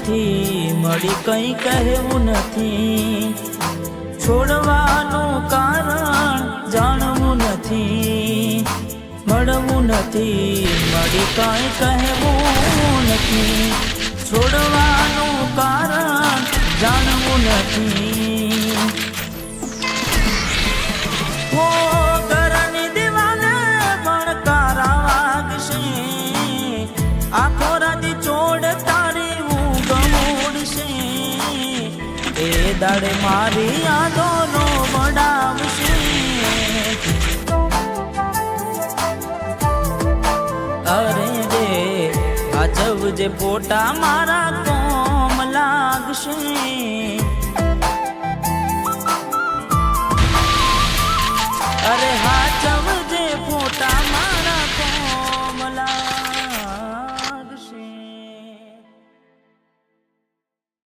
નથી, મળી કઈ કહેવું નથી, છોડવાનું કારણ જાણવું નથી, મળવું નથી, મળી કઈ કહેવું નથી, છોડવાનું કારણ જાણવું નથી. હો ઘરની દિવાલે ભણકારા વાગશે, આખો રાત ચોડ તારી ઊંઘ ઉડશે, એ દાડે મારી યાદોનો વડાવશે. અરે રે આજબ જે પોટા મારા કોમ લાગશે.